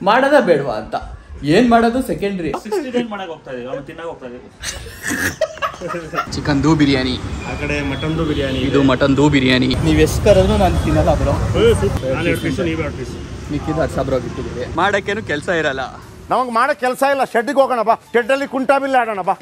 ಮಾಡೋದಾ ಬೇಡವಾ ಅಂತ. ಏನ್ ಮಾಡೋದು ಸೆಕೆಂಡ್ರಿ. ಚಿಕನ್ ದೂ ಬಿರಿಯಾನಿ, ಆ ಕಡೆ ಮಟನ್ ದೂ ಬಿರಿಯಾನಿ, ಇದು ಮಟನ್ ದೂ ಬಿರಿಯಾನಿ. ನೀವು ಎಷ್ಟು ಕರೆದ್ರು ನಾನು ತಿನ್ನಲ್ಲ ಬ್ರೋ. ಮಿಕ್ಕಿದ ಬ್ರೋ ಬಿಟ್ಟಿದ್ದೀವಿ. ಮಾಡಕ್ಕೇನು ಕೆಲಸ ಇರಲ್ಲ, ನಮಗೆ ಮಾಡೋ ಕೆಲಸ ಇಲ್ಲ. ಶೆಡ್ಡಿಗೆ ಹೋಗೋಣ ಬಾ, ಶೆಡ್ಡಲ್ಲಿ ಕುಂಟಾಬಿಲ್ಲ ಆಡೋಣ ಬಾ.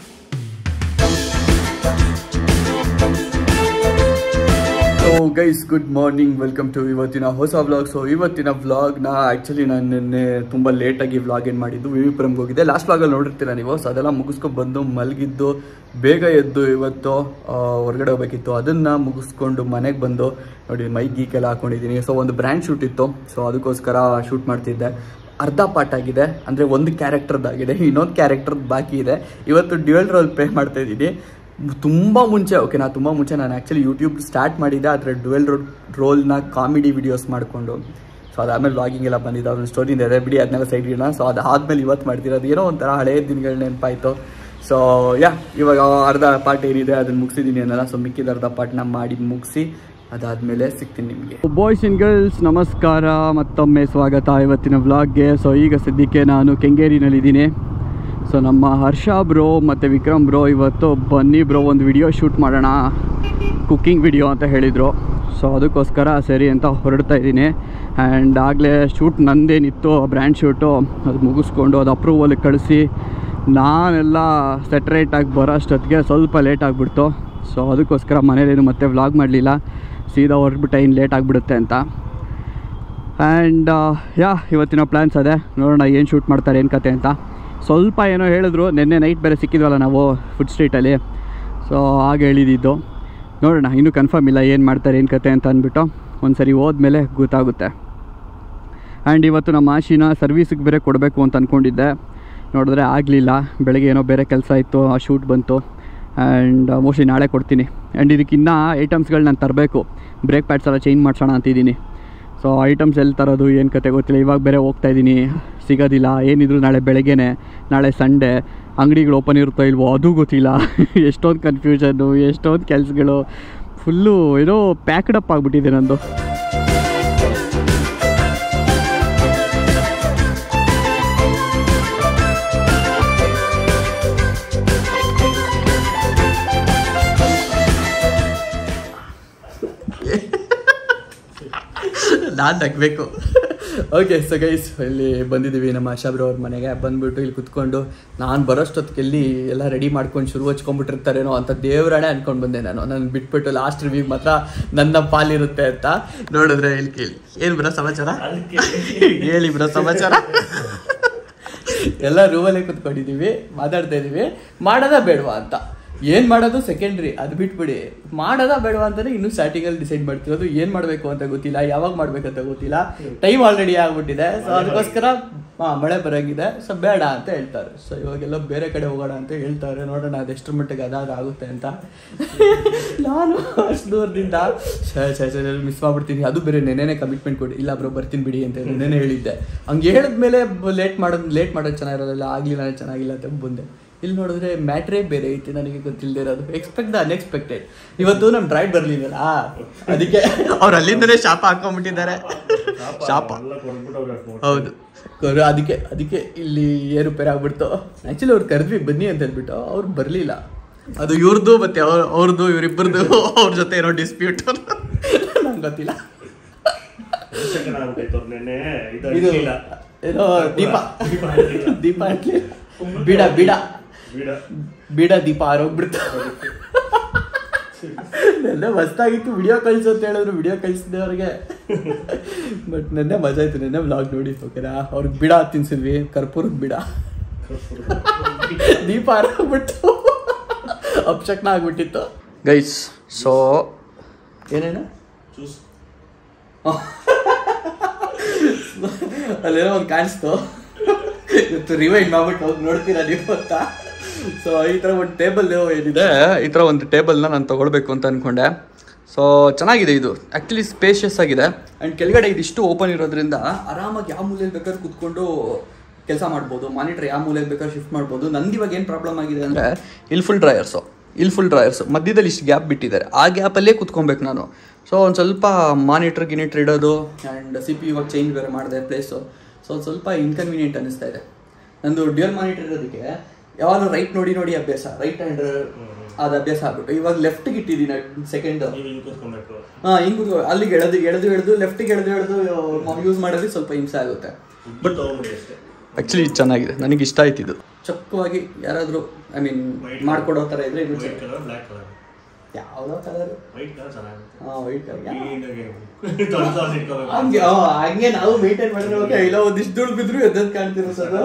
So guys, good morning, welcome to ಇವತ್ತಿನ ಹೊಸ ವ್ಲಾಗ್. ಸೊ ಇವತ್ತಿನ ವ್ಲಾಗ್ನ ಆ್ಯಕ್ಚುಲಿ ನಾನು ನಿನ್ನೆ ತುಂಬ ಲೇಟಾಗಿ ವ್ಲಾಗ್ ಏನು ಮಾಡಿದ್ದು, ವಿವಿಪುರಂಗೆ ಹೋಗಿದ್ದೆ. ಲಾಸ್ಟ್ ವ್ಲಾಗಲ್ಲಿ ನೋಡಿರ್ತೀರ ನೀವು. ಸೊ ಅದೆಲ್ಲ ಮುಗಿಸ್ಕೊಂಡು ಬಂದು ಮಲಗಿದ್ದು, ಬೇಗ ಎದ್ದು ಇವತ್ತು ಹೊರಗಡೆ ಹೋಗ್ಬೇಕಿತ್ತು. ಅದನ್ನು ಮುಗಿಸ್ಕೊಂಡು ಮನೆಗೆ ಬಂದು ನೋಡಿ ಮೈಕ್ ಗೀಕೆಲ್ಲ ಹಾಕೊಂಡಿದ್ದೀನಿ. ಸೊ ಒಂದು ಬ್ರ್ಯಾಂಡ್ ಶೂಟ್ ಇತ್ತು, ಸೊ ಅದಕ್ಕೋಸ್ಕರ ಶೂಟ್ ಮಾಡ್ತಿದ್ದೆ. ಅರ್ಧ ಪಾರ್ಟ್ ಆಗಿದೆ, ಅಂದರೆ ಒಂದು ಕ್ಯಾರೆಕ್ಟರ್ದಾಗಿದೆ, ಇನ್ನೊಂದು ಕ್ಯಾರೆಕ್ಟರ್ದು ಬಾಕಿ ಇದೆ. ಇವತ್ತು ಡ್ಯುಯಲ್ ರೋಲ್ ಪ್ಲೇ ಮಾಡ್ತಾಯಿದ್ದೀನಿ. ತುಂಬ ಮುಂಚೆ ತುಂಬ ಮುಂಚೆ ನಾನು ಆ್ಯಕ್ಚುಲಿ ಯೂಟ್ಯೂಬ್ ಸ್ಟಾರ್ಟ್ ಮಾಡಿದ್ದೆ, ಆದರೆ ಡ್ಯುಯಲ್ ರೋಲ್ನ ಕಾಮಿಡಿ ವಿಡಿಯೋಸ್ ಮಾಡಿಕೊಂಡು. ಸೊ ಅದಾದಮೇಲೆ ವ್ಲಾಗಿಂಗ್ ಎಲ್ಲ ಬಂದಿದ್ದು, ಅದೊಂದು ಸ್ಟೋರಿಯಿಂದ ಇದೆ ಬಿಡಿ, ಅದನ್ನೆಲ್ಲ ಸೈಡ್ ಇಡೋಣ. ಸೊ ಅದಾದಮೇಲೆ ಇವತ್ತು ಮಾಡ್ತಿರೋದು ಏನೋ ಒಂಥರ ಹಳೆಯ ದಿನಗಳು ನೆನಪಾಯಿತು. ಸೊ ಇವಾಗ ಅರ್ಧ ಪಾರ್ಟ್ ಏನಿದೆ ಅದನ್ನು ಮುಗಿಸಿದ್ದೀನಿ ಅನ್ನಲ್ಲ. ಸೊ ಮಿಕ್ಕಿದ ಅರ್ಧ ಪಾರ್ಟ್ನ ಮಾಡಿ ಮುಗಿಸಿ ಅದಾದಮೇಲೆ ಸಿಗ್ತೀನಿ ನಿಮಗೆ. ಬಾಯ್ಸ್ ಆ್ಯಂಡ್ ಗರ್ಲ್ಸ್, ನಮಸ್ಕಾರ, ಮತ್ತೊಮ್ಮೆ ಸ್ವಾಗತ ಇವತ್ತಿನ ವ್ಲಾಗ್ಗೆ. ಸೊ ಈಗ ಸದ್ಯಕ್ಕೆ ನಾನು ಕೆಂಗೇರಿನಲ್ಲಿದ್ದೀನಿ. ಸೊ ನಮ್ಮ ಹರ್ಷ ಬ್ರೋ ಮತ್ತು ವಿಕ್ರಮ್ ಬ್ರೋ ಇವತ್ತು ಬನ್ನಿ ಬ್ರೋ ಒಂದು ವಿಡಿಯೋ ಶೂಟ್ ಮಾಡೋಣ, ಕುಕ್ಕಿಂಗ್ ವಿಡಿಯೋ ಅಂತ ಹೇಳಿದರು. ಸೊ ಅದಕ್ಕೋಸ್ಕರ ಸರಿ ಅಂತ ಹೊರಡ್ತಾ ಇದ್ದೀನಿ. ಆ್ಯಂಡ್ ಆಗಲೇ ಶೂಟ್ ನಂದೇನಿತ್ತು, ಬ್ರ್ಯಾಂಡ್ ಶೂಟು, ಅದು ಮುಗಿಸ್ಕೊಂಡು ಅದು ಅಪ್ರೂವಲ್ಗೆ ಕಳಿಸಿ ನಾನೆಲ್ಲ ಸೆಟ್ರೇಟಾಗಿ ಬರೋ ಅಷ್ಟೊತ್ತಿಗೆ ಸ್ವಲ್ಪ ಲೇಟ್ ಆಗಿಬಿಡ್ತು. ಸೊ ಅದಕ್ಕೋಸ್ಕರ ಮನೇಲೇನು ಮತ್ತೆ ವ್ಲಾಗ್ ಮಾಡಲಿಲ್ಲ, ಸೀದಾ ಹೊರಡ್ಬಿಟ್ಟೆ, ಇನ್ನು ಲೇಟ್ ಆಗಿಬಿಡುತ್ತೆ ಅಂತ. ಆ್ಯಂಡ್ ಇವತ್ತಿನ ಪ್ಲ್ಯಾನ್ಸ್ ಅದೇ, ನೋಡೋಣ ಏನು ಶೂಟ್ ಮಾಡ್ತಾರೆ, ಏನು ಕತೆ ಅಂತ. ಸ್ವಲ್ಪ ಏನೋ ಹೇಳಿದ್ರು, ನಿನ್ನೆ ನೈಟ್ ಬೇರೆ ಸಿಕ್ಕಿದ್ವಲ್ಲ ನಾವು ಫುಡ್ ಸ್ಟ್ರೀಟಲ್ಲಿ. ಸೊ ಆಗ ಹೇಳಿದ್ದು, ನೋಡೋಣ, ಇನ್ನೂ ಕನ್ಫರ್ಮ್ ಇಲ್ಲ ಏನು ಮಾಡ್ತಾರೆ, ಏನು ಕತೆ ಅಂತ ಅಂದ್ಬಿಟ್ಟು. ಒಂದು ಸರಿ ಹೋದ್ಮೇಲೆ ಗೊತ್ತಾಗುತ್ತೆ. ಆ್ಯಂಡ್ ಇವತ್ತು ನಮ್ಮ ಆಶಿನ ಸರ್ವೀಸಿಗೆ ಬೇರೆ ಕೊಡಬೇಕು ಅಂತ ಅಂದ್ಕೊಂಡಿದ್ದೆ, ನೋಡಿದ್ರೆ ಆಗಲಿಲ್ಲ. ಬೆಳಗ್ಗೆ ಏನೋ ಬೇರೆ ಕೆಲಸ ಇತ್ತು, ಆ ಶೂಟ್ ಬಂತು. ಆ್ಯಂಡ್ ಮೋಸ್ಟ್ಲಿ ನಾಳೆ ಕೊಡ್ತೀನಿ. ಆ್ಯಂಡ್ ಇದಕ್ಕಿನ್ನೂ ಐಟಮ್ಸ್ಗಳು ನಾನು ತರಬೇಕು, ಬ್ರೇಕ್ ಪ್ಯಾಡ್ಸ್ ಎಲ್ಲ ಚೇಂಜ್ ಮಾಡ್ಸೋಣ ಅಂತಿದ್ದೀನಿ. ಸೊ ಐಟಮ್ಸ್ ಎಲ್ಲಿ ತರೋದು ಏನು ಕತೆ ಗೊತ್ತಿಲ್ಲ. ಇವಾಗ ಬೇರೆ ಹೋಗ್ತಾಯಿದ್ದೀನಿ, ಸಿಗೋದಿಲ್ಲ. ಏನಿದ್ರು ನಾಳೆ ಬೆಳಗ್ಗೆನೇ, ನಾಳೆ ಸಂಡೇ, ಅಂಗಡಿಗಳು ಓಪನ್ ಇರುತ್ತೋ ಇಲ್ವೋ ಅದು ಗೊತ್ತಿಲ್ಲ. ಎಷ್ಟೊಂದು ಕನ್ಫ್ಯೂಷನ್ನು, ಎಷ್ಟೊಂದು ಕೆಲಸಗಳು, ಫುಲ್ಲು ಏನೋ ಪ್ಯಾಕ್ಡಪ್ ಆಗಿಬಿಟ್ಟಿದೆ ನಂದು. ನಾನು ನಗಬೇಕು. ಓಕೆ, ಸೊ ಗೈಸ್, ಇಲ್ಲಿ ಬಂದಿದ್ದೀವಿ ನಮ್ಮ ಆಶಾಬ್ರೋ ಅವ್ರ ಮನೆಗೆ. ಬಂದುಬಿಟ್ಟು ಇಲ್ಲಿ ಕುತ್ಕೊಂಡು ನಾನು ಬರೋಷ್ಟೊತ್ತಿಗೆಲ್ಲಿ ಎಲ್ಲ ರೆಡಿ ಮಾಡ್ಕೊಂಡು ಶುರು ಹಚ್ಕೊಂಡ್ಬಿಟ್ಟಿರ್ತಾರೇನೋ ಅಂತ ದೇವರಾಣೆ ಅಂದ್ಕೊಂಡು ಬಂದೆ ನಾನು ಬಿಟ್ಬಿಟ್ಟು ಲಾಸ್ಟ್ ರಿವ್ಯೂಗೆ ಮಾತ್ರ ನನ್ನ ಪಾಲಿರುತ್ತೆ ಅಂತ. ನೋಡಿದ್ರೆ ಇಲ್ಲಿ ಕೇಳಿ, ಏನು ಬ್ರೋ ಸಮಾಚಾರ, ಹೇಳಿ ಬ್ರೋ ಸಮಾಚಾರ. ಎಲ್ಲ ರೂಮಲ್ಲೇ ಕುತ್ಕೊಂಡಿದ್ದೀವಿ, ಮಾತಾಡ್ತಾ ಇದ್ದೀವಿ. ಮಾಡೋದಾ ಬೇಡವಾ ಅಂತ. ಏನು ಮಾಡೋದು ಸೆಕೆಂಡ್ರಿ, ಅದು ಬಿಟ್ಬಿಡಿ. ಮಾಡೋದಾ ಬೇಡವಾ ಅಂತಲೇ ಇನ್ನೂ ಸ್ಟಾರ್ಟಿಂಗಲ್ಲಿ ಡಿಸೈಡ್ ಮಾಡ್ತಿರೋದು. ಏನು ಮಾಡಬೇಕು ಅಂತ ಗೊತ್ತಿಲ್ಲ, ಯಾವಾಗ ಮಾಡಬೇಕಂತ ಗೊತ್ತಿಲ್ಲ. ಟೈಮ್ ಆಲ್ರೆಡಿ ಆಗಿಬಿಟ್ಟಿದೆ. ಸೊ ಅದಕ್ಕೋಸ್ಕರ ಮಳೆ ಬರೋಂಗಿದೆ, ಸೊ ಬೇಡ ಅಂತ ಹೇಳ್ತಾರೆ. ಸೊ ಇವಾಗೆಲ್ಲ ಬೇರೆ ಕಡೆ ಹೋಗೋಣ ಅಂತ ಹೇಳ್ತಾರೆ. ನೋಡೋಣ ಅದು ಎಷ್ಟರ ಮಟ್ಟಿಗೆ ಅದಾಗುತ್ತೆ ಅಂತ. ನಾನು ಅಷ್ಟು ದೂರದಿಂದ ಮಿಸ್ ಮಾಡ್ಬಿಡ್ತೀನಿ. ಅದು ಬೇರೆ ನೆನ್ನೆ ಕಮಿಟ್ಮೆಂಟ್ ಕೊಡಿ, ಇಲ್ಲ ಬ್ರೋ ಬರ್ತೀನಿ ಬಿಡಿ ಅಂತ ನೆನ್ನೆ ಹೇಳಿದ್ದೆ. ಹಂಗೆ ಹೇಳಿದ್ಮೇಲೆ ಲೇಟ್ ಮಾಡೋದು ಚೆನ್ನಾಗಿರೋದಿಲ್ಲ, ಆಗಲಿಲ್ಲ ಚೆನ್ನಾಗಿಲ್ಲ ಅಂತ ಬಂದೆ. ಇಲ್ಲಿ ನೋಡಿದ್ರೆ ಮ್ಯಾಟ್ರೇ ಬೇರೆ ಐತಿ, ನನಗೆ ಗೊತ್ತಿಲ್ಲದೆ ಇರೋದು. Expect the unexpected. ಇವತ್ತು ನಮ್ಮ ಡ್ರೈವ್ ಬರಲಿಲ್ಲ, ಅದಕ್ಕೆ ಅವ್ರು ಅಲ್ಲಿಂದಲೇ ಶಾಪ ಹಾಕೊಂಡ್ಬಿಟ್ಟಿದ್ದಾರೆ. ಶಾಪ, ಹೌದು. ಅದಕ್ಕೆ ಇಲ್ಲಿ ಏರುಪೇರು ಆಗ್ಬಿಡ್ತು. ಆ್ಯಕ್ಚುಲಿ ಅವ್ರು ಕರೆದ್ವಿ ಬನ್ನಿ ಅಂತ ಹೇಳ್ಬಿಟ್ಟು, ಅವ್ರು ಬರಲಿಲ್ಲ. ಅದು ಇವ್ರದ್ದು ಮತ್ತೆ ಅವ್ರದ್ದು ಇವರಿಬ್ಬರದು ಅವ್ರ ಜೊತೆ ಏನೋ ಡಿಸ್ಪ್ಯೂಟ್, ನಂಗೆ ಗೊತ್ತಿಲ್ಲ. ಏನೋ ದೀಪ ಅಂಟ್ಲಿ ಬೀಡ ದೀಪ ಆರೋಗ್ಬಿಡ್ತು. ನೆನ್ನೆ ಮಸ್ತಾಗಿತ್ತು, ವಿಡಿಯೋ ಕಳಿಸು ಅಂತ ಹೇಳಿದ್ರು, ವಿಡಿಯೋ ಕಳಿಸಿದ್ದೆ ಅವ್ರಿಗೆ. ಬಟ್ ನೆನ್ನೆ ಮಜಾ ಆಯ್ತು. ನೆನ್ನೆ ವ್ಲಾಗ್ ನೋಡಿ ಓಕೆನಾ. ಅವ್ರಿಗೆ ಬಿಡ ತಿನ್ಸಿದ್ವಿ, ಕರ್ಪೂರದ ಬಿಡ, ದೀಪ ಆರೋಗ್ಬಿಟ್ಟು ಅಪ್ಶಕ್ನ ಆಗ್ಬಿಟ್ಟಿತ್ತು ಗೈಸ್. ಸೊ ಏನೇನು ಅಲ್ಲೇನೋ ಒಂದು ಕಾಣಿಸ್ತು, ಇವತ್ತು ರಿವೈಂಡ್ ಮಾಡ್ಬಿಟ್ಟು ಹೋಗಿ ನೋಡ್ತೀರಾ ನೀವು ಅಂತ. ಸೊ ಈ ಥರ ಒಂದು ಟೇಬಲ್ ಏನಿದೆ, ಈ ಥರ ಒಂದು ಟೇಬಲ್ನ ನಾನು ತೊಗೊಳ್ಬೇಕು ಅಂತ ಅಂದ್ಕೊಂಡೆ. ಸೊ ಚೆನ್ನಾಗಿದೆ ಇದು, ಆ್ಯಕ್ಚುಲಿ ಸ್ಪೇಷಿಯಸ್ ಆಗಿದೆ. ಆ್ಯಂಡ್ ಕೆಳಗಡೆ ಇದಿಷ್ಟು ಓಪನ್ ಇರೋದ್ರಿಂದ ಆರಾಮಾಗಿ ಯಾವ ಮೂಲೆಯಲ್ಲಿ ಬೇಕಾದ್ರೆ ಕೂತ್ಕೊಂಡು ಕೆಲಸ ಮಾಡ್ಬೋದು. ಮಾನಿಟರ್ ಯಾವ ಮೂಲೆಯಲ್ಲಿ ಬೇಕಾದ್ರೆ ಶಿಫ್ಟ್ ಮಾಡ್ಬೋದು. ನಂದು ಇವಾಗ ಏನು ಪ್ರಾಬ್ಲಮ್ ಆಗಿದೆ ಅಂದರೆ ಇಲ್ಲಿ ಫುಲ್ ಡ್ರೈಯರ್ಸು ಮಧ್ಯದಲ್ಲಿ ಇಷ್ಟು ಗ್ಯಾಪ್ ಬಿಟ್ಟಿದ್ದಾರೆ, ಆ ಗ್ಯಾಪಲ್ಲೇ ಕೂತ್ಕೊಬೇಕು ನಾನು. ಸೊ ಒಂದು ಸ್ವಲ್ಪ ಮಾನಿಟ್ರ್ ಗಿನಿಟ್ರ್ ಇಡೋದು. ಆ್ಯಂಡ್ CPU ಇವಾಗ ಚೇಂಜ್ ಬೇರೆ ಮಾಡಿದೆ ಪ್ಲೇಸು. ಸೊ ಸ್ವಲ್ಪ ಇನ್ಕನ್ವೀನಿಯೆಂಟ್ ಅನ್ನಿಸ್ತಾ ಇದೆ. ನಂದು ಡ್ಯೂಯಲ್ ಮಾನಿಟರ್ ಇರೋದಕ್ಕೆ ಯಾವಾಗ ರೈಟ್ ನೋಡಿ ಅಭ್ಯಾಸ, ರೈಟ್ ಹ್ಯಾಂಡ್ ಅದು ಅಭ್ಯಾಸ ಆಗ್ಬಿಟ್ಟು ಇವಾಗ ಲೆಫ್ಟ್ಗೆ ಇಟ್ಟಿದ್ದೀನಿ ಸೆಕೆಂಡ್. ಹಿಂಗೆ ಅಲ್ಲಿಗೆ ಎಳೆದು ಲೆಫ್ಟಿಗೆ ಎಳೆದು ಯೂಸ್ ಮಾಡೋದು ಸ್ವಲ್ಪ ಹಿಂಸೆ ಆಗುತ್ತೆ. ಬಟ್ ಆ್ಯಕ್ಚುಲಿ ಚೆನ್ನಾಗಿದೆ, ನನಗೆ ಇಷ್ಟ ಆಯ್ತು ಇದು. ಚೊಕ್ಕವಾಗಿ ಯಾರಾದರೂ ಐ ಮೀನ್ ಮಾಡ್ಕೊಡೋ ಥರ ಇದ್ರೆ ಇದು ಯಾವುದೋ ಕಲರ್ ವೈಟ್ ಹಂಗೆ ನಾವು ಮೇಂಟೈನ್ ಮಾಡಿದ್ರೆ ಇಲ್ಲ ಒಂದಿಷ್ಟು ದುಡ್ಡು ಬಿದ್ರು ಎದ್ದು ಕಾಣ್ತಿರೋ ಸರ್.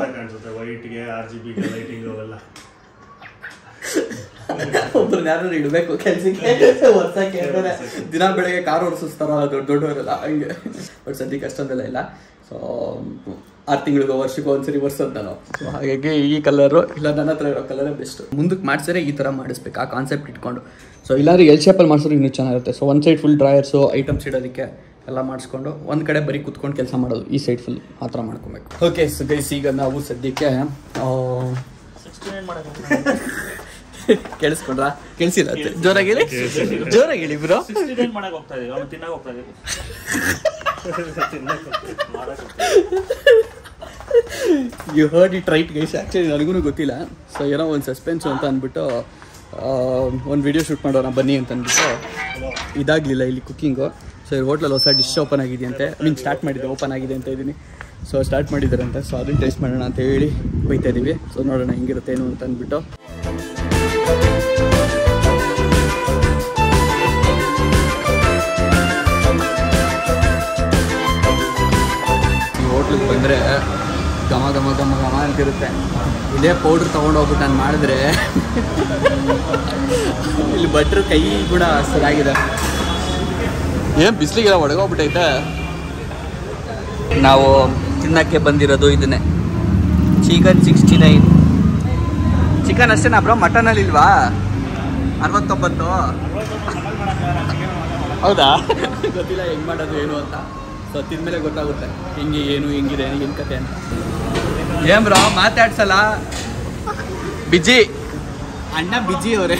ಒಬ್ರು ಯಾರು ಇಡಬೇಕು ಕೆಲ್ಸಕ್ಕೆ, ವರ್ಷಕ್ಕೆ ದಿನ ಬೆಳಗ್ಗೆ ಕಾರ್ ಓಡಿಸ್ತಾರ ದೊಡ್ಡವರೆಲ್ಲ ಹಂಗೆ. ಬಟ್ ಸದ್ಯಕ್ಕೆ ಅಷ್ಟೊಂದೆಲ್ಲ ಇಲ್ಲ. ಸೊ 6 ತಿಂಗಳಿಗೋ ವರ್ಷಕ್ಕೋ ಒಂದ್ಸರಿ ವರ್ಷದ್ ನಾನು. ಸೊ ಹಾಗಾಗಿ ಈ ಕಲರು ಇಲ್ಲ ನನ್ನ ಹತ್ರ ಇರೋ ಕಲರೇ ಬೆಸ್ಟ್. ಮುಂದಕ್ಕೆ ಮಾಡಿಸಿದ್ರೆ ಈ ಥರ ಮಾಡಿಸ್ಬೇಕು, ಆ ಕಾನ್ಸೆಪ್ಟ್ ಇಟ್ಕೊಂಡು. ಸೊ ಇಲ್ಲಾಂದ್ರೆ ಎಲ್ ಶೇಪಲ್ಲಿ ಮಾಡಿಸಿದ್ರೆ ಇನ್ನೂ ಚೆನ್ನಾಗಿರುತ್ತೆ. ಸೊ ಒಂದು ಸೈಡ್ ಫುಲ್ ಡ್ರಾಯರ್ಸು ಐಟಮ್ಸ್ ಇಡೋದಕ್ಕೆ ಎಲ್ಲ ಮಾಡಿಸ್ಕೊಂಡು ಒಂದು ಕಡೆ ಬರೀ ಕುತ್ಕೊಂಡು ಕೆಲಸ ಮಾಡೋದು, ಈ ಸೈಡ್ ಫುಲ್ ಆ ಥರ ಮಾಡ್ಕೊಬೇಕು. ಓಕೆ ಸೊ ಗೈಸ್, ಈಗ ನಾವು ಸದ್ಯಕ್ಕೆ ಕೇಳಿಸ್ಕೊಂಡ್ರ? ಕೇಳಿಸಿಲ್ಲ, ಜೋರಾಗಿ ಹೇಳಿ bro. You heard it right guys. Actually ನನಗೂ ಗೊತ್ತಿಲ್ಲ. ಸೊ ಏನೋ ಒಂದು ಸಸ್ಪೆನ್ಸು ಅಂತ ಅಂದ್ಬಿಟ್ಟು ಒಂದು ವಿಡಿಯೋ ಶೂಟ್ ಮಾಡೋಣ ಬನ್ನಿ ಅಂತ ಅಂದ್ಬಿಟ್ಟು ಇದಾಗಲಿಲ್ಲ ಇಲ್ಲಿ ಕುಕ್ಕಿಂಗು. ಸೊ ಈ ಹೋಟ್ಲಲ್ಲಿ ಹೊಸ ಡಿಶ್ ಓಪನ್ ಆಗಿದೆಯಂತೆ, ಸ್ಟಾರ್ಟ್ ಮಾಡಿದ್ದೆ, ಓಪನ್ ಆಗಿದೆ ಅಂತ ಇದ್ದೀನಿ. ಸೊ ಸ್ಟಾರ್ಟ್ ಮಾಡಿದ್ದಾರಂತೆ. ಸೊ ಅದನ್ನು ಟೇಸ್ಟ್ ಮಾಡೋಣ ಅಂತ ಹೇಳಿ ಹೋಯ್ತಾ ಇದ್ದೀವಿ. ಸೊ ನೋಡೋಣ ಹೆಂಗಿರುತ್ತೆ ಏನು ಅಂತ ಅಂದ್ಬಿಟ್ಟು. ಹೋಟ್ಲಿಗೆ ಬಂದರೆ ಘಮ ಘಮ ಘಮ ಘಮ ಅಂತಿರುತ್ತೆ. ಇದೇ ಪೌಡ್ರ್ ತೊಗೊಂಡೋಗ್ಬಿಟ್ಟು ನಾನು ಮಾಡಿದ್ರೆ ಇಲ್ಲಿ ಭಟ್ರು ಕೈ ಕೂಡ ಸರಿಯಾಗಿದೆ. ಏನು ಬಿಸಿಲಿಗೆಲ್ಲ ಒಳಗೋಗ್ಬಿಟ್ಟೈತೆ. ನಾವು ತಿನ್ನಕ್ಕೆ ಬಂದಿರೋದು ಇದನ್ನೇ, ಚಿಕನ್ 69. ಚಿಕನ್ ಅಷ್ಟೇನಾ ಬ್ರೋ? ಮಟನಲ್ಲಿ ಇಲ್ವಾ? 69. ಹೌದಾ? ಗೊತ್ತಿಲ್ಲ ಹೆಂಗೆ ಮಾಡೋದು ಏನು ಅಂತ. ಸೊ ತಿಂದಮೇಲೆ ಗೊತ್ತಾಗುತ್ತೆ ಹಿಂಗೆ ಏನು ಹೆಂಗಿದೆ ಏನು ಕತೆ ಅಂತ. ಏನ್ ಬ್ರೋ ಮಾತಾಡ್ಸಲ್ಲ? ಬಿಜಿ ಅಣ್ಣ, ಬಿಜಿ ಅವರೇ,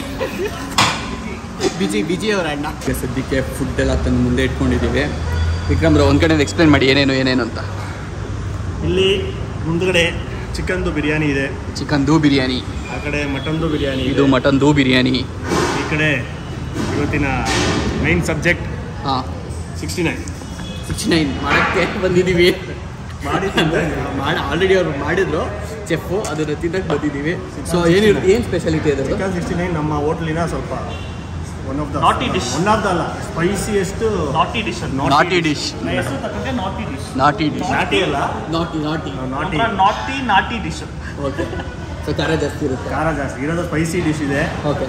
ಬಿಜಿ ಅವರ ಅಣ್ಣ. ಸದ್ಯಕ್ಕೆ ಫುಡ್ ಎಲ್ಲ ತಂದು ಮುಂದೆ ಇಟ್ಕೊಂಡಿದ್ದೀವಿ. ವಿಕ್ರಮ್ ಬ್ರೋ ಒಂದು ಕಡೆ ಎಕ್ಸ್ಪ್ಲೇನ್ ಮಾಡಿ ಏನೇನು ಅಂತ. ಇಲ್ಲಿ ಮುಂದ್ಗಡೆ ಚಿಕನ್ದು ಬಿರಿಯಾನಿ ಇದೆ, ಚಿಕನ್ದು ಬಿರಿಯಾನಿ. ಆ ಕಡೆ ಮಟನ್ದು ಬಿರಿಯಾನಿ, ಇದು ಮಟನ್ದು ಬಿರಿಯಾನಿ. ಈ ಕಡೆ ಇವತ್ತಿನ ಮೈನ್ ಸಬ್ಜೆಕ್ಟ್ ಹಾಂ 69 ಮಾಡೋಕ್ಕೆ ಬಂದಿದ್ದೀವಿ. ಆಲ್ರೆಡಿ ಅವ್ರು ಮಾಡಿದ್ರು ಚೆಫು, ಅದನ್ನು ತಿನ್ನಕ್ಕೆ ಬಂದಿದ್ದೀವಿ. ಸೊ ಏನು ಸ್ಪೆಷಾಲಿಟಿ ಇದೆ? ಚಿಕನ್ 69 ನಮ್ಮ ಹೋಟ್ಲಿನ ಸ್ವಲ್ಪ ಒನ್ ಆಫ್ ದ ಅಲ್ಲ ಸ್ಪೈಸಿಯೆಸ್ಟ್ ನಾಟಿ ಡಿಶ್. ಓಕೆ. ಸೊ ಖಾರ ಜಾಸ್ತಿ ಇರುತ್ತೆ. ಇರೋದು ಸ್ಪೈಸಿ ಡಿಶ್ ಇದೆ.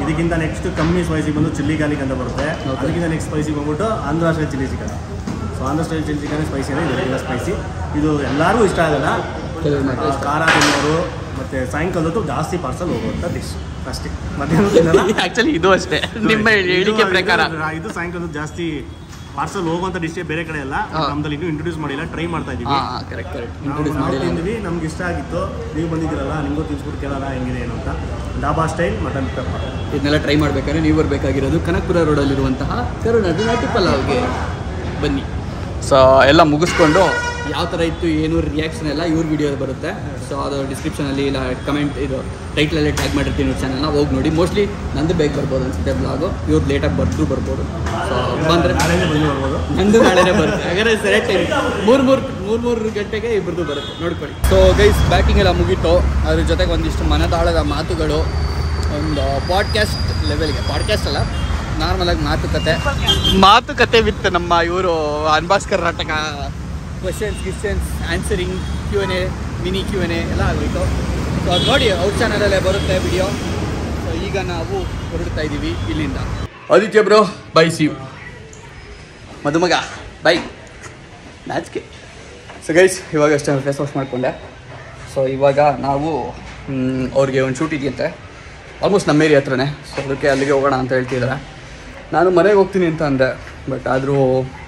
ಇದಕ್ಕಿಂತ ನೆಕ್ಸ್ಟ್ ಕಮ್ಮಿ ಸ್ಪೈಸಿ ಬಂದು ಚಿಲ್ಲಿ ಗಾರ್ಲಿಕ್ ಅಂತ ಬರುತ್ತೆ. ಅದಕ್ಕಿಂತ ನೆಕ್ಸ್ಟ್ ಸ್ಪೈಸಿ ಬಂದ್ಬಿಟ್ಟು Andhra style chilli chicken. So Andhra style chilli chicken spicy ಅಂದರೆ ಇದೆಲ್ಲ ಸ್ಪೈಸಿ. ಇದು ಎಲ್ಲರಿಗೂ ಇಷ್ಟ ಆಗಲ್ಲ, ಖಾರ ತಿನ್ನೋರು ಮತ್ತು ಸಾಯಂಕಾಲದ್ದು ಜಾಸ್ತಿ ಪಾರ್ಸಲ್ ಹೋಗುವಂಥ ಡಿಶ್ ಅಷ್ಟೇ. ಮಧ್ಯಾಹ್ನ ಆ್ಯಕ್ಚುಲಿ ಇದು ಅಷ್ಟೇ ನಿಮ್ಮ ಹೇಳಿಕೆ ಪ್ರಕಾರ. ಇದು ಸಾಯಂಕಾಲದ್ದು ಜಾಸ್ತಿ ಪಾರ್ಸಲ್ ಹೋಗುವಂಥ ಡಿಶೇ ಬೇರೆ ಕಡೆ ಎಲ್ಲ ನಮ್ದಲ್ಲಿ ಇನ್ನೂ ಇಂಟ್ರೊಡ್ಯೂಸ್ ಮಾಡಿಲ್ಲ, ಟ್ರೈ ಮಾಡ್ತಾ ಇದ್ದೀವಿ. ತಿಂದ್ವಿ, ನಮ್ಗೆ ಇಷ್ಟ ಆಗಿತ್ತು. ನೀವು ಬಂದಿದ್ದೀರಲ್ಲ, ನಿಮಗೂ ತಿನ್ಸ್ಬಿಟ್ಟು ಕೇಳೋಣ ಹೆಂಗಿದೆ ಏನು ಅಂತ. ಡಾಬಾ ಸ್ಟೈಲ್ ಮಟನ್ ಪೆಪ್ಪರ್ ಇದನ್ನೆಲ್ಲ ಟ್ರೈ ಮಾಡಬೇಕಾದ್ರೆ ನೀವು ಬರಬೇಕಾಗಿರೋದು ಕನಕಪುರ ರೋಡಲ್ಲಿರುವಂತಹ ಕರುನಾಡು ನಾಟಿ ಪಲಾವ್ಗೆ ಬನ್ನಿ. ಸೊ ಎಲ್ಲ ಮುಗಿಸ್ಕೊಂಡು ಯಾವ ಥರ ಇತ್ತು ಏನು ರಿಯಾಕ್ಷನ್ ಎಲ್ಲ ಇವ್ರ ವಿಡಿಯೋ ಬರುತ್ತೆ. ಸೊ ಅದು ಡಿಸ್ಕ್ರಿಪ್ಷನಲ್ಲಿ ಇಲ್ಲ ಕಮೆಂಟ್ ಇದು ಟೈಟ್ಲಲ್ಲೇ ಟ್ಯಾಗ್ ಮಾಡಿರ್ತೀನಿ ಇವ್ರ ಚಾನಲ್ನ, ಹೋಗಿ ನೋಡಿ. ಮೋಸ್ಟ್ಲಿ ನಂದು ಬೇಗ ಬರ್ಬೋದು ಅನ್ಸುತ್ತೆ ಬ್ಲಾಗು, ಇವ್ರು ಲೇಟಾಗಿ ಬರ್ಬೋದು. ಸೊ ಬಂದರೆ ನಂದು ನಾಳೆನೇ ಬರುತ್ತೆ. ಹಾಗಾದ್ರೆ ಸೆಲೆಕ್ಟ್ ಟೈಮ್ 3 ಗಂಟೆಗೆ ಇಬ್ಬರದು ಬರುತ್ತೆ, ನೋಡ್ಕೊಳ್ಳಿ. ಸೊ ಗೈಸ್ ಬ್ಯಾಟಿಂಗ್ ಎಲ್ಲ ಮುಗೀತು. ಅದ್ರ ಜೊತೆಗೆ ಒಂದಿಷ್ಟು ಮನದಾಳದ ಮಾತುಗಳು, ಒಂದು ಪಾಡ್ಕ್ಯಾಸ್ಟ್ ಲೆವೆಲ್ಗೆ, ಪಾಡ್ಕ್ಯಾಸ್ಟ್ ಅಲ್ಲ ನಾರ್ಮಲಾಗಿ ಮಾತುಕತೆ ವಿತ್ ನಮ್ಮ ಇವರು unbox Karnataka. Questions answering, Q&A, mini Q&A ಎಲ್ಲ ಆಗಬೇಕು. ಸೊ ಅದು ನೋಡಿ ಅವ್ರ ಚಾನಲಲ್ಲೇ ಬರುತ್ತೆ ವಿಡಿಯೋ. ಸೊ ಈಗ ನಾವು ಹೊರಡ್ತಾ ಇದ್ದೀವಿ ಇಲ್ಲಿಂದ. Aditya bro bye, see you. ಮದುಮಗ ಬೈ, ನಾಚಿಕೆ. ಸೊ ಗೈಸ್ ಇವಾಗ ಅಷ್ಟೇ ಫೇಸ್ ವಾಶ್ ಮಾಡಿಕೊಂಡೆ. ಸೊ ಇವಾಗ ನಾವು ಅವ್ರಿಗೆ ಒಂದು ಶೂಟ್ ಇದೆಯಂತೆ ಆಲ್ಮೋಸ್ಟ್ ನಮ್ಮ ಏರಿಯಾ ಹತ್ರನೇ. ಸೊ ಅದಕ್ಕೆ ಅಲ್ಲಿಗೆ ಹೋಗೋಣ ಅಂತ ಹೇಳ್ತಿದ್ದಾರೆ. ನಾನು ಮನೆಗೆ ಹೋಗ್ತೀನಿ ಅಂತ ಅಂದೆ, ಬಟ್ ಆದರೂ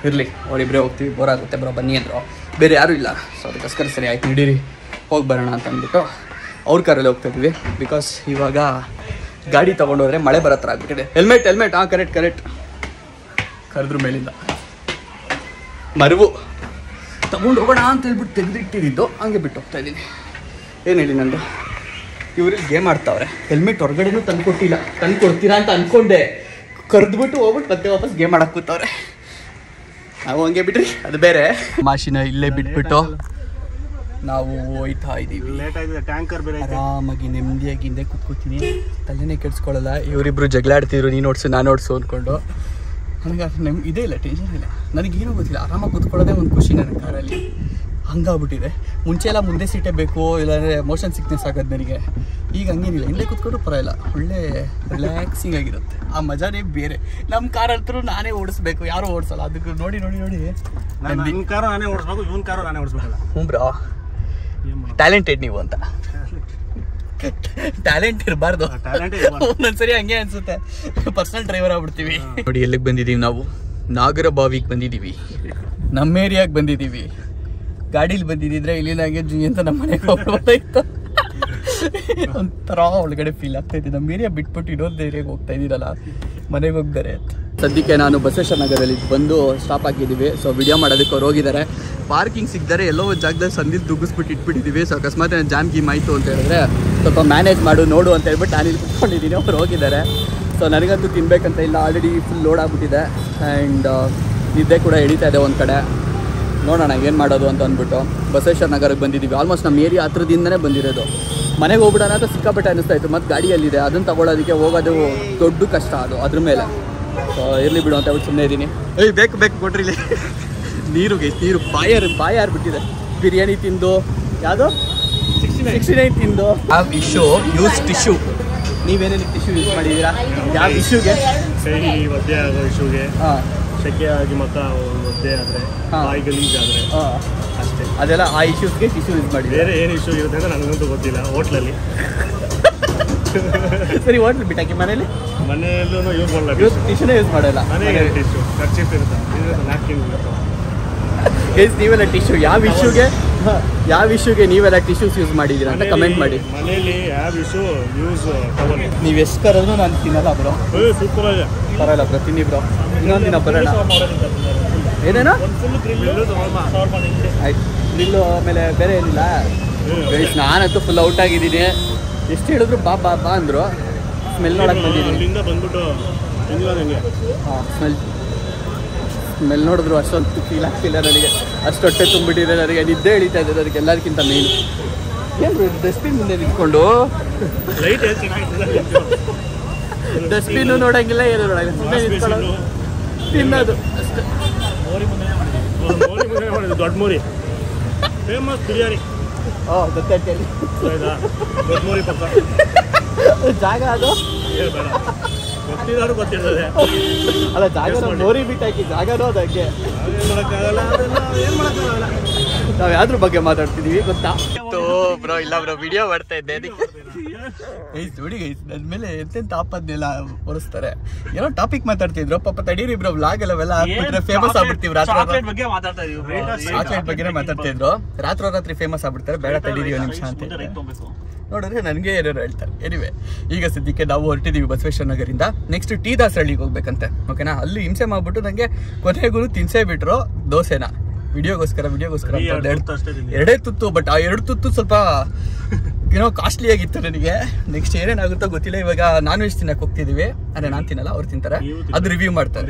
ಇರಲಿ ಅವರಿಬ್ಬರೇ ಹೋಗ್ತೀವಿ, ಬೋರ್ ಆಗುತ್ತೆ ಬ್ರೋ ಬನ್ನಿ ಅಂದರು. ಬೇರೆ ಯಾರೂ ಇಲ್ಲ. ಸೊ ಅದಕ್ಕೋಸ್ಕರ ಸರಿ ಆಯ್ತು ನಡೀರಿ ಹೋಗಿ ಬರೋಣ ಅಂತ ಅಂದ್ಬಿಟ್ಟು ಅವ್ರ ಕಾರಲ್ಲಿ ಹೋಗ್ತಾಯಿದ್ವಿ. ಬಿಕಾಸ್ ಇವಾಗ ಗಾಡಿ ತೊಗೊಂಡೋದ್ರೆ ಮಳೆ ಬರೋ ಥರ ಆಗ್ಬಿಟ್ಟಿದೆ. ಹೆಲ್ಮೆಟ್ ಹಾಂ ಕರೆಕ್ಟ್ ಕರೆದ್ರು ಮೇಲಿಂದ ಮರವು ತಗೊಂಡು ಹೋಗೋಣ ಅಂತ ಹೇಳ್ಬಿಟ್ಟು ತೆಗೆದಿಟ್ಟಿದ್ದು ಹಂಗೆ ಬಿಟ್ಟು ಹೋಗ್ತಾ ಇದ್ದೀನಿ. ಏನು ಹೇಳಿ ನಂದು ಇವ್ರಿಗೆ ಗೇಮ್ ಆಡ್ತಾವ್ರೆ. ಹೆಲ್ಮೆಟ್ ಹೊರಗಡೆನೂ ತಂದು ಕೊಟ್ಟಿಲ್ಲ, ತಂದು ಕೊಡ್ತೀರಾ ಅಂತ ಅಂದ್ಕೊಂಡೆ, ಕರೆದ್ಬಿಟ್ಟು ಹೋಗ್ಬಿಟ್ಟು ಮತ್ತೆ ವಾಪಸ್ ಗೇಮ್ ಆಡಕ್ಕೆ ಕೂತವ್ರೆ. ನಾವು ಹಂಗೆ ಬಿಡ್ರಿ, ಅದು ಬೇರೆ. ಮಾಶಿನ ಇಲ್ಲೇ ಬಿಟ್ಬಿಟ್ಟು ನಾವು ಹೋಯ್ತಾ ಇದ್ದೀವಿ. ಲೇಟ್ ಆಗಿದೆ, ಟ್ಯಾಂಕರ್ ಬೇರೆ ಆರಾಮಾಗಿ ನೆಮ್ಮದಿಯಾಗಿ ಹಿಂದೆ ಕೂತ್ಕೋತೀನಿ, ತಲೆನೇ ಕೆಡ್ಸ್ಕೊಳ್ಳಲ್ಲ. ಇವರಿಬ್ರು ಜಗಳಾಡ್ತಿದ್ರು, ನೀನು ಓಡಿಸು ನಾನು ಓಡಿಸು ಅಂದ್ಕೊಂಡು. ನನಗೆ ಇದೇ ಇಲ್ಲ, ಟೆನ್ಷನ್ ಇಲ್ಲ, ನನಗೇನೂ ಗೊತ್ತಿಲ್ಲ. ಆರಾಮಾಗಿ ಕೂತ್ಕೊಳ್ಳೋದೇ ಒಂದು ಖುಷಿ ನನ್ನ ಕಾರಲ್ಲಿ. ಹಂಗಾಗ್ಬಿಟ್ಟಿದೆ. ಮುಂಚೆ ಎಲ್ಲ ಮುಂದೆ ಸೀಟೇ ಬೇಕು, ಇಲ್ಲಾಂದರೆ ಮೋಷನ್ ಸಿಕ್ನೆಸ್ ಆಗೋದು ನನಗೆ. ಈಗ ಹಂಗೇನಿಲ್ಲ, ಹಿಂದೆ ಕೂತ್ಕೊಂಡು ಪರವಾಗಿಲ್ಲ, ಒಳ್ಳೆ ರಿಲ್ಯಾಕ್ಸಿಂಗ್ ಆಗಿರುತ್ತೆ. ಆ ಮಜಾನೇ ಬೇರೆ. ನಮ್ಮ ಕಾರ್ ಹತ್ರ ನಾನೇ ಓಡಿಸ್ಬೇಕು, ಯಾರೂ ಓಡಿಸಲ್ಲ. ಅದಕ್ಕೆ ನೋಡಿ ನೋಡಿ ನೋಡಿ ನನ್ನ ಕಾರು ನಾನೇ ಓಡಿಸ್ಬೇಕು, ಇವನ್ ಕಾರು ನಾನೇ ಓಡಿಸ್ಬೇಕಲ್ಲ. ಹ್ಞೂ ಬ್ರೋ, ಟ್ಯಾಲೆಂಟೆಡ್ ನೀವು ಅಂತ. ಟ್ಯಾಲೆಂಟ್ ಇರಬಾರ್ದು, ಒಂದೊಂದ್ಸರಿ ಹಂಗೆ ಅನ್ಸುತ್ತೆ. ಪರ್ಸನಲ್ ಡ್ರೈವರ್ ಆಗ್ಬಿಡ್ತೀವಿ. ನೋಡಿ ಎಲ್ಲಿಗೆ ಬಂದಿದ್ದೀವಿ ನಾವು, ನಾಗರಬಾವಿಗೆ ಬಂದಿದ್ದೀವಿ, ನಮ್ಮ ಏರಿಯಾಗೆ ಬಂದಿದ್ದೀವಿ. ಗಾಡೀಲಿ ಬಂದಿದ್ದಿದ್ರೆ ಇಲ್ಲಿನಾಗೆ ಜಿ ಅಂತ ನಮ್ಮ ಮನೆಗೆ ಹೋಗ್ಬೋದಾಯ್ತು. ಒಂಥರ ಒಳಗಡೆ ಫೀಲ್ ಆಗ್ತಾಯಿದೆ. ನಮ್ಮ ಏರಿಯಾ ಬಿಟ್ಬಿಟ್ಟು ಇನ್ನೊಂದು ಏರಿಯಾಗೆ ಹೋಗ್ತಾ ಇದ್ದೀರಲ್ಲ, ಮನೆಗೆ ಹೋಗ್ತಾರೆ ಅಂತ. ಸದ್ಯಕ್ಕೆ ನಾನು ಬಸವೇಶ್ವರ ನಗರಲ್ಲಿ ಬಂದು ಸ್ಟಾಪ್ ಹಾಕಿದ್ದೀವಿ. ಸೊ ವಿಡಿಯೋ ಮಾಡೋದಕ್ಕೆ ಅವ್ರು ಹೋಗಿದ್ದಾರೆ. ಪಾರ್ಕಿಂಗ್ ಸಿಗ್ತಾರೆ, ಎಲ್ಲೋ ಒಂದು ಜಾಗದಲ್ಲಿ ಸಂದಿಲ್ ದುಗ್ಗಿಸ್ಬಿಟ್ಟು ಇಟ್ಬಿಟ್ಟಿದ್ದೀವಿ. ಸೊ ಅಕಸ್ಮಾತ್ ಜಾಮ್ ಗೀಮ್ ಆಯಿತು ಅಂತ ಹೇಳಿದ್ರೆ ಸ್ವಲ್ಪ ಮ್ಯಾನೇಜ್ ನೋಡು ಅಂತ ಹೇಳ್ಬಿಟ್ಟು ನಾನಿಲ್ಲಿ ಕುತ್ಕೊಂಡಿದ್ದೀನಿ. ಅವ್ರು ಹೋಗಿದ್ದಾರೆ. ಸೊ ನನಗಂತೂ ತಿನ್ಬೇಕಂತ ಇಲ್ಲ, ಆಲ್ರೆಡಿ ಫುಲ್ ಲೋಡ್ ಆಗಿಬಿಟ್ಟಿದೆ. ಆ್ಯಂಡ್ ನಿದ್ದೆ ಕೂಡ ಹಿಡಿತಾ ಇದೆ ಒಂದು ಕಡೆ. ನೋಡೋಣ ಏನು ಮಾಡೋದು ಅಂತ ಅಂದ್ಬಿಟ್ಟು ಬಸವೇಶ್ವರ ನಗರಕ್ಕೆ ಬಂದಿದ್ದೀವಿ. ಆಲ್ಮೋಸ್ಟ್ ನಮ್ಮ ಏರಿಯಾ ಹತ್ರದಿಂದನೇ ಬಂದಿರೋದು. ಮನೆಗೆ ಹೋಗ್ಬಿಡೋಣ ಅಂತ ಸಿಕ್ಕಾಪಟ್ಟೆ ಅನ್ನಿಸ್ತಾ ಇತ್ತು. ಮತ್ತು ಗಾಡಿಯಲ್ಲಿದೆ, ಅದನ್ನು ತೊಗೊಳೋದಕ್ಕೆ ಹೋಗೋದು ದೊಡ್ಡ ಕಷ್ಟ ಅದು ಅದ್ರ ಮೇಲೆ. ಸೊ ಇರಲಿ ಬಿಡು ಅಂತ ಹೇಳ್ಬಿಟ್ಟು ಸುಮ್ಮನೆ ಇದ್ದೀನಿ. ಬೇಕು ಕೊಡ್ರಿ ಇಲ್ಲಿ ನೀರು ಬಾಯಾರು ಬಿಟ್ಟಿದೆ. ಬಿರಿಯಾನಿ ತಿಂದು ಯಾವುದು 69 ತಿಂದು. ಯಾವ ಇಶ್ಯೂ ಯೂಸ್ ಟಿಶ್ಯೂ, ನೀವೇನೇನು ಟಿಶ್ಯೂ ಯೂಸ್ ಮಾಡಿದ್ದೀರಾ? ಯಾವ ಇಶ್ಯೂಗೆ? ಒದ್ದೆ ಆಗೋ ಇಶ್ಯೂಗೆ, ಸೆಕೆ ಆಗಿ ಮಕ್ಕ ಒದ್ದೆ ಆದರೆ, ಬಾಯಿ ಗಲೀಜ್ ಆದರೆ ಅಷ್ಟೇ. ಅದೆಲ್ಲ ಆ ಇಶ್ಯೂಸ್ಗೆ ಟಿಶ್ಯೂ ಯೂಸ್ ಮಾಡಿ. ಬೇರೆ ಏನು ಇಶ್ಯೂ ಇರುತ್ತೆ ಅಂತ ನನಗಂತೂ ಗೊತ್ತಿಲ್ಲ. ಹೋಟ್ಲಲ್ಲಿ ಸರಿ, ಹೋಟ್ಲ್ ಬಿಟ್ಟಾಕಿ ಮನೇಲಿ ಮನೆಯಲ್ಲೂ ಯೂಸ್ ಮಾಡಲ್ಲ, ಟಿಶ್ಯೂನೇ ಯೂಸ್ ಮಾಡಲ್ಲ. ಮನೆಗೆ ಟಿಶ್ಯೂ ಖರ್ಚಿಪ್ ಇರುತ್ತೆ, ನ್ಯಾಪ್ಕಿನ್ ಇರುತ್ತೆ. ಗೈಸ್, ನೀವೆಲ್ಲ ಟಿಶ್ಯೂ ಯಾವ ಇಶ್ಯೂಗೆ ನೀವೆಲ್ಲ ಟಿಶ್ಯೂಸ್ ಯೂಸ್ ಮಾಡಿದ್ದೀರಾ ಅಂತ ಕಮೆಂಟ್ ಮಾಡಿ. ಮನೆಯಲ್ಲಿ ಯಾವ ಇಶ್ಯೂ ಯೂಸ್ ತಗೊಳ್ಳಿ. ನೀವು ಎಷ್ಟು ಕರೆದ್ರೂ ನಾನು ತಿನ್ನಲ್ಲ ಬ್ರೋ. ಸೂಪರ್ ಆಗಿದೆ, ಪರವಾಗಿಲ್ಲ ಬ್ರೋ, ತಿನ್ನಿ ಬ್ರೋ. ಇನ್ನೊಂದು ದಿನ ಬರೋಣ. ಏನೇನೋ ಆಯ್ತು, ನಿಲ್ಲು. ಆಮೇಲೆ ಬೇರೆ ಏನಿಲ್ಲ ಗೈಸ್. ನಾನಂತೂ ಫುಲ್ ಔಟ್ ಆಗಿದ್ದೀನಿ. ಎಷ್ಟು ಹೇಳಿದ್ರು ಬಾ ಬಾ ಬಾ ಅಂದರು. ಸ್ಮೆಲ್ ನೋಡಕ್ಕೆ ಬಂದಿದ್ದೀನಿ. ಅಲ್ಲಿಂದ ಬಂದ್ಬಿಟ್ಟು ಹಾಂ, ಸ್ಮೆಲ್ ನೋಡಿದ್ರು ಅಷ್ಟೊಂದು ಫೀಲ್ ಆಗ್ತಿಲ್ಲ ನನಗೆ. ಅಷ್ಟು ಹೊಟ್ಟೆ ತುಂಬಿಟ್ಟಿದೆ ನನಗೆ, ನಿದ್ದೆ ಹಿಡಿತಾ ಇದೆ ನನಗೆ ಎಲ್ಲರಿಗಿಂತ ಮೇನ್. ಏನು ಡಸ್ಟ್ಬಿನ್ ಮುಂದೆ ನಿಂತ್ಕೊಂಡು ಲೈಟ್ ಡಸ್ಟ್ಬಿನ್ನು ನೋಡೋಂಗಿಲ್ಲ, ಏನು ನೋಡೋಂಗಿಲ್ಲ, ಸುಮ್ಮನೆ ನಿಂತ್ಕೊಳ್ಳೋದು, ತಿನ್ನೋದು ಅಷ್ಟೇ. ದೊಡ್ಡ ಮೋರಿ ಫೇಮಸ್ ಬಿರಿಯಾನಿ. ಗೊತ್ತಾಯ್ತು, ದೊಡ್ಡ ಮೋರಿ ಪಕ್ಕ ಜಾಗ ಅದು ಬೇಡ, ಗೊತ್ತಿರೋರು ಗೊತ್ತಿರ್ತದೆ. ಅಲ್ಲ, ಜಾಗ ಮೋರಿ ಬಿಟ್ಟಾಕಿ ಜಾಗನೋ ಅದಕ್ಕೆ. ಏನು ಮಾಡೋಕ್ಕಾಗಲ್ಲ, ಏನು ಮಾಡೋಕ್ಕಾಗಲ್ಲ. ನಾವು ಯಾವ್ದ್ರ ಬಗ್ಗೆ ಮಾತಾಡ್ತಿದೀವಿ ಗೊತ್ತಾ ಬ್ರೋ? ಇಲ್ಲ ಬ್ರೋ, ವಿಡಿಯೋ ಮಾಡ್ತಾ ಇದ್ದೆ. ನೋಡಿ ಗೈಸ್, ನನ್ನ ಮೇಲೆ ಎಂತೆಂತ ಆಪದ್ನೆಲ್ಲ ಹೊರಿಸ್ತಾರೆ. ಏನೋ ಟಾಪಿಕ್ ಮಾತಾಡ್ತಿದ್ರು, ಪಾಪ ತಡೀರಿ ಬ್ರೋ, ವ್ಲಾಗ್ ಅವೆಲ್ಲ ಹಾಕ್ಬಿಟ್ರೆ ಫೇಮಸ್ ಆಗ್ಬಿಡ್ತೀವಿ. ಚಾಕ್ಲೇಟ್ ಬಗ್ಗೆನೇ ಮಾತಾಡ್ತಾ ಇದ್ರು. ರಾತ್ರಿ ಫೇಮಸ್ ಆಗ್ಬಿಡ್ತಾರೆ, ಬೇಡ ತಡೀರಿ ಒಂದು ನಿಮಿಷ ಅಂತ ನೋಡಿದ್ರೆ ನನಗೆ ಏನೇನು ಹೇಳ್ತಾರೆ. ಎನಿವೆ, ಈಗ ಸದ್ಯಕ್ಕೆ ನಾವು ಹೊರಟಿದ್ದೀವಿ ಬಸವೇಶ್ವರ ನಗರಿಂದ. ನೆಕ್ಸ್ಟ್ ಟಿ ದಾಸರಳ್ಳಿಗೆ ಹೋಗ್ಬೇಕಂತೆ, ಓಕೆನಾ? ಅಲ್ಲಿ ಹಿಂಸೆ ಮಾಡ್ಬಿಟ್ಟು ನನಗೆ ಕೊನೆಗೂ ತಿನ್ಸೇ ಬಿಟ್ರು ದೋಸೆನ. ವಿಡಿಯೋಗೋಸ್ಕರ ಎರಡೇ ತುತ್ತು. ಬಟ್ ಆ 2 ತುತ್ತು ಸ್ವಲ್ಪ ಏನೋ ಕಾಸ್ಟ್ಲಿ ಆಗಿತ್ತು ನನಗೆ. ನೆಕ್ಸ್ಟ್ ಏನೇನಾಗುತ್ತೋ ಗೊತ್ತಿಲ್ಲ. ಇವಾಗ ನಾನ್ ವೆಜ್ ತಿನ್ನಕ್ಕೆ ಹೋಗ್ತಿದ್ದೀವಿ. ಅದೇ ನಾನು ತಿನ್ನಲ್ಲ, ಅವ್ರು ತಿಂತಾರೆ. ಅದು ರಿವ್ಯೂ ಮಾಡ್ತಾರೆ.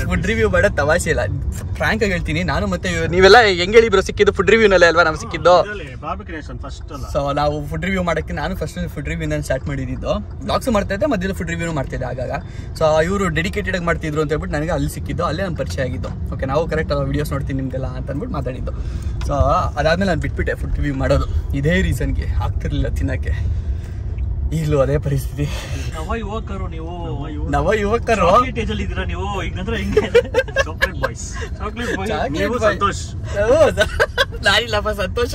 ಫುಡ್ ರಿವ್ಯೂ ಮಾಡೋದು ತವಾಸೆ ಇಲ್ಲ, ಫ್ರಾಂಕ್ ಆಗಿ ಹೇಳ್ತೀನಿ. ನಾನು ಮತ್ತೆ ನೀವೆಲ್ಲ ಹೆಂಗೆ ಹೇಳಿ ಬ್ರೋ, ಸಿಕ್ಕಿದ್ದು ಫುಡ್ ರಿವ್ಯೂನಲ್ಲೇ ಅಲ್ವಾ ನಾವು ಸಿಕ್ಕಿದ್ದು. ಸೊ ನಾವು ಫುಡ್ ರಿವ್ಯೂ ಮಾಡೋಕ್ಕೆ ನಾನು ಫಸ್ಟ್ ಫುಡ್ ರಿವ್ಯೂನ ಸ್ಟಾರ್ಟ್ ಮಾಡಿದ್ದು. ಬ್ಲಾಗ್ಸ್ ಮಾಡ್ತಾ ಇದ್ದೆ, ಮಧ್ಯದಲ್ಲಿ ಫುಡ್ ರಿವ್ಯೂನು ಮಾಡ್ತಿದ್ದೆ ಆಗಾಗ. ಸೊ ಇವರು ಡೆಡಿಕೇಟೆಡ್ ಆಗಿ ಮಾಡ್ತಿದ್ರು ಅಂತ ಹೇಳ್ಬಿಟ್ಟು ನನಗೆ ಅಲ್ಲಿ ಸಿಕ್ಕಿದ್ದು, ಅಲ್ಲೇ ನಾನು ಪರಿಚಯ ಆಗಿದ್ದು. ಓಕೆ, ನಾವು ಕರೆಕ್ಟ್ ವೀಡಿಯೋಸ್ ನೋಡ್ತೀನಿ ನಿಮ್ದೆಲ್ಲ ಅಂತ ಅಂದ್ಬಿಟ್ಟು ಮಾತಾಡಿದ್ದು. ಸೊ ಅದಾದ್ಮೇಲೆ ನಾನು ಬಿಟ್ಬಿಟ್ಟೆ ಫುಡ್ ರಿವ್ಯೂ ಮಾಡೋದು. ಇದೇ ರೀಸನ್ಗೆ ಆಗ್ತಿರ್ಲಿಲ್ಲ ತಿನ್ನಕ್ಕೆ. ಈಗಲೂ ಅದೇ ಪರಿಸ್ಥಿತಿ. ನವ ಯುವಕರು ನೀವು ಈಗಂದ್ರೆ ನಾನಿಲ್ಲಪ್ಪ, ಸಂತೋಷ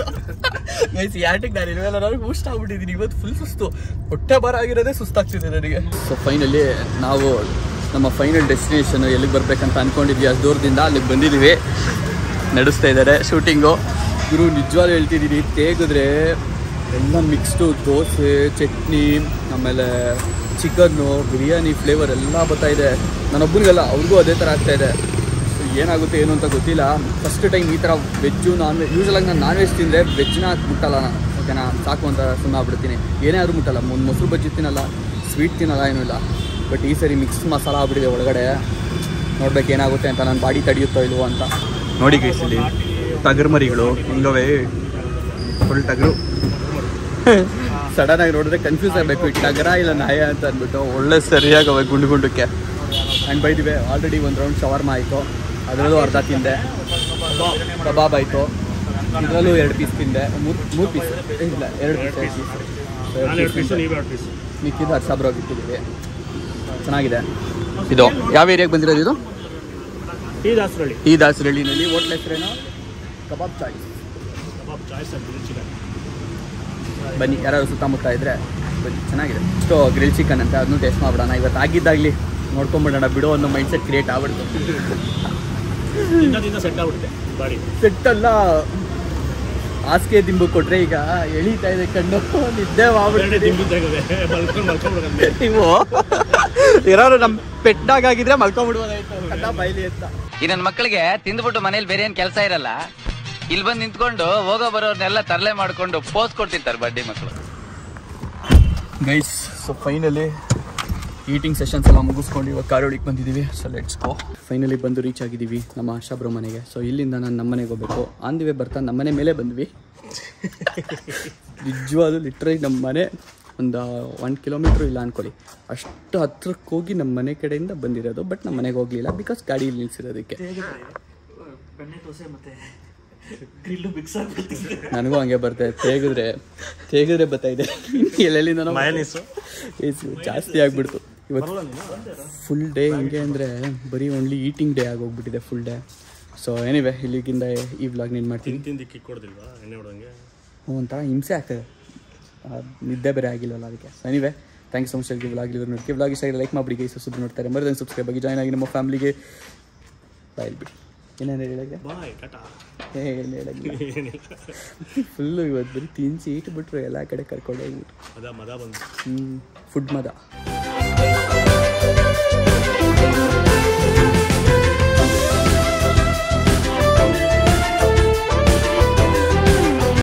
ಗೈಸ್. ಯಾಟಿಗೆ ನಾನು ಇರುವೆಲ್ಲ, ನನಗೆ ಊಟ ಆಗ್ಬಿಟ್ಟಿದ್ದೀನಿ ಇವತ್ತು. ಫುಲ್ ಸುಸ್ತು, ಹೊಟ್ಟೆ ಬರ ಆಗಿರೋದೇ ಸುಸ್ತಾಗ್ತಿದೆ ನನಗೆ. ಸೊ ಫೈನಲಿ ನಾವು ನಮ್ಮ ಫೈನಲ್ ಡೆಸ್ಟಿನೇಷನ್ ಎಲ್ಲಿಗೆ ಬರ್ಬೇಕಂತ ಅಂದ್ಕೊಂಡಿದ್ವಿ, ಅಷ್ಟು ದೂರದಿಂದ ಅಲ್ಲಿಗೆ ಬಂದಿದ್ದೀವಿ. ನಡೆಸ್ತಾ ಇದ್ದಾರೆ ಶೂಟಿಂಗು. ಗುರು ನಿಜವಾಗ್ಲೂ ಹೇಳ್ತಿದ್ದೀನಿ, ತೇಗಿದ್ರೆ ಎಲ್ಲ ಮಿಕ್ಸ್ಡು ದೋಸೆ, ಚಟ್ನಿ, ಆಮೇಲೆ ಚಿಕನ್ನು, ಬಿರಿಯಾನಿ ಫ್ಲೇವರ್ ಎಲ್ಲ ಬರ್ತಾಯಿದೆ. ನನ್ನೊಬ್ಬನಿಗೆಲ್ಲ, ಅವ್ರಿಗೂ ಅದೇ ಥರ ಆಗ್ತಾಯಿದೆ. ಏನಾಗುತ್ತೆ ಏನು ಅಂತ ಗೊತ್ತಿಲ್ಲ. ಫಸ್ಟ್ ಟೈಮ್ ಈ ಥರ ವೆಜ್ಜು ಯೂಶಲಾಗಿ ನಾನು ನಾನ್ ವೆಜ್ ತಿಂದರೆ ವೆಜ್ನ ಮುಟ್ಟಲ್ಲ ನಾನು, ಓಕೆನಾ, ಸಾಕು ಅಂತ ಸುಮ್ಮನೆ ಆಗ್ಬಿಡ್ತೀನಿ. ಏನೇ ಆದರೂ ಮುಟ್ಟಲ್ಲ. ಮೊಸರು ಬಜ್ಜಿ ತಿನ್ನಲ್ಲ, ಸ್ವೀಟ್ ತಿನ್ನಲ್ಲ, ಏನೂ ಇಲ್ಲ. ಬಟ್ ಈ ಸರಿ ಮಿಕ್ಸ್ ಮಸಾಲ ಆಗ್ಬಿಟ್ಟಿದೆ ಒಳಗಡೆ. ನೋಡ್ಬೇಕು ಏನಾಗುತ್ತೆ ಅಂತ, ನನ್ನ ಬಾಡಿ ತಡೆಯುತ್ತೋ ಇಲ್ವೋ ಅಂತ. ನೋಡಿ ಗೈಸ್, ಇಲ್ಲಿ ಟಗರು ಮರಿಗಳು ಹಿಂಗವೇ, ಫುಲ್ ಟಗರು. ಸಡನ್ನಾಗಿ ನೋಡಿದ್ರೆ ಕನ್ಫ್ಯೂಸ್ ಆಗಬೇಕು, ಈ ಟಗರ ಇಲ್ಲ ನಾಯ ಅಂತ ಅಂದ್ಬಿಟ್ಟು. ಒಳ್ಳೆ ಸರಿಯಾಗವೆ ಗುಂಡಕ್ಕೆ. ಆ್ಯಂಡ್ ಬೈದಿವೆ ಆಲ್ರೆಡಿ ಒಂದು ರೌಂಡ್ ಶವರ್ಮ ಆಯಿತು, ಅದರಲ್ಲೂ ಅರ್ಧ ತಿಂದೆ. ಕಬಾಬ್ ಆಯಿತು, ಇದರಲ್ಲೂ 2 ಪೀಸ್ ತಿಂದೆ. 3 ಪೀಸ್ ಇಲ್ಲ, 2 ಪೀಸ್ ಮಿಕ್ಕಿದ್ದು ಹರ್ಸಾಬ್ರೋಗಿ ಇಟ್ಟಿದ್ದೀವಿ. ಚೆನ್ನಾಗಿದೆ. ಇದು ಯಾವ ಏರಿಯಾಗೆ ಬಂದಿರೋದು? ಇದು ಈ ದಾಸರಳ್ಳಿನಲ್ಲಿ. ಹೋಟ್ಲ್ ಹೆಸರೇನು? ಕಬಾಬ್ ಚಾಯ್ಸ್. ಬನ್ನಿ, ಯಾರು ಸುತ್ತಮುತ್ತ ಇದ್ದರೆ ಬನ್ನಿ, ಚೆನ್ನಾಗಿದೆ. ಇಷ್ಟು ಗ್ರಿಲ್ ಚಿಕನ್ ಅಂತ, ಅದನ್ನು ಟೇಸ್ಟ್ ಮಾಡ್ಬಿಡೋಣ. ಇವತ್ತು ಆಗಿದ್ದಾಗಲಿ ನೋಡ್ಕೊಂಬಿಡೋಣ, ಬಿಡೋ ಒಂದು ಮೈಂಡ್ ಸೆಟ್ ಕ್ರಿಯೇಟ್ ಆಗ್ಬಿಡ್ತು. ಸೆಟ್ ಅಲ್ಲ, ಹಾಸಿಗೆ ದಿಂಬು ಕೊಟ್ರೆ ಈಗ ಎಳೀತಾ ಇದೆ ಕಣ್ಣು, ನಿದ್ದೆ ಮಾಡ್ಬಿಡ್ತೀವಿ. ನೀವು ಯಾರು ನಮ್ಮ ಪೆಟ್ಟಾಗಿದ್ರೆ ಮಲ್ಕೊಂಡ್ಬಿಡ್ಬೋದಾಯ್ತು ಕಣ್ಣ ಬೈಲಿ ಅಂತ. ಈ ನನ್ನ ಮಕ್ಕಳಿಗೆ ತಿಂದ್ಬಿಟ್ಟು ಮನೇಲಿ ಬೇರೆ ಏನ್ ಕೆಲಸ ಇರಲ್ಲ, ಇಲ್ಲಿ ಬಂದು ನಿಂತ್ಕೊಂಡು ಹೋಗೋ ಬರೋರ್ನೆಲ್ಲ ತರಲೆ ಮಾಡ್ಕೊಂಡು ಪೋಸ್ ಕೊಡ್ತಿರ್ತಾರೆ ಬಡ್ಡಿ ಮಕ್ಕಳು. Guys, so finally eating sessions ಎಲ್ಲ ಮುಗಿಸ್ಕೊಂಡು ಇವಾಗ ಕಾರೊಳಗೆ ಬಂದಿದ್ದೀವಿ. So let's go. ಫೈನಲಿ ಬಂದು ರೀಚ್ ಆಗಿದ್ದೀವಿ ನಮ್ಮ ಆಶಾಬ್ರೋ ಮನೆಗೆ. ಸೊ ಇಲ್ಲಿಂದ ನಾನು ನಮ್ಮ ಮನೆಗೆ ಹೋಗ್ಬೇಕು. ಆನ್ ದಿ ವೇ ಬರ್ತಾ ನಮ್ಮ ಮನೆ ಮೇಲೆ ಬಂದ್ವಿ. ನಿಜವಾದ ಲಿಟ್ರಲಿ ನಮ್ಮ ಮನೆ ಒಂದು 1 ಕಿಲೋಮೀಟ್ರ್ ಇಲ್ಲ ಅನ್ಕೊಳ್ಳಿ, ಅಷ್ಟು ಹತ್ರಕ್ಕೆ ಹೋಗಿ ನಮ್ಮ ಮನೆ ಕಡೆಯಿಂದ ಬಂದಿರೋದು. ಬಟ್ ನಮ್ಮ ಮನೆಗೆ ಹೋಗಲಿಲ್ಲ, ಬಿಕಾಸ್ ಗಾಡಿ ನಿಲ್ಸಿರೋದಕ್ಕೆ. ನನಗೂ ಹಂಗೆ ಬರ್ತದೆ, ತೇಗಿದ್ರೆ ಬರ್ತಾಯಿದೆ. ಎಲ್ಲೆಲ್ಲಿಂದ ಜಾಸ್ತಿ ಆಗಿಬಿಡ್ತು ಇವತ್ತು. ಫುಲ್ ಡೇ ಹಿಂಗೆ ಅಂದರೆ ಬರೀ ಓನ್ಲಿ ಈಟಿಂಗ್ ಡೇ ಆಗೋಗ್ಬಿಟ್ಟಿದೆ ಫುಲ್ ಡೇ. ಸೊ ಎನಿವೆ, ಇಲ್ಲಿಗಿಂದ ಈ ವ್ಲಾಗ್ ನೀನು ಮಾಡ್ತೀನಿ. ಒಂಥರ ಹಿಂಸೆ ಆಗ್ತದೆ, ನಿದ್ದೆ ಬೇರೆ ಆಗಿಲ್ಲವಲ್ಲ ಅದಕ್ಕೆ. So anyway, thank you so much. ಎಲ್ಗೆ ವ್ಲಾಗ್ ನೋಡಿ ವ್ಲಾಗ್ ಇಷ್ಟ ಲೈಕ್ ಮಾಡಿ, ಗೈಸ್ ಸುದ್ದಿ ನೋಡ್ತಾರೆ ಮರದಂಗೆ ಸಬ್ಸ್ಕ್ರೈಬ್ ಆಗಿ ಜಾಯ್ನ್ ಆಗಿ ನಮ್ಮ ಫ್ಯಾಮಿಲಿಗೆ. ಬಾಯ್ ಬಿಡಿ. ಏನೇನು ಹೇಳಿದೆ? ಏನು ಹೇಳಂಗಿಲ್ಲ. ಫುಲ್ಲು ಇವತ್ತು ಬರೀ ತಿನ್ಸಿ ಇಟ್ಬಿಟ್ರು ಎಲ್ಲ ಕಡೆ ಕರ್ಕೊಂಡು ಹೋಗ್ಬಿಟ್ರು. ಫುಡ್ ಮದ.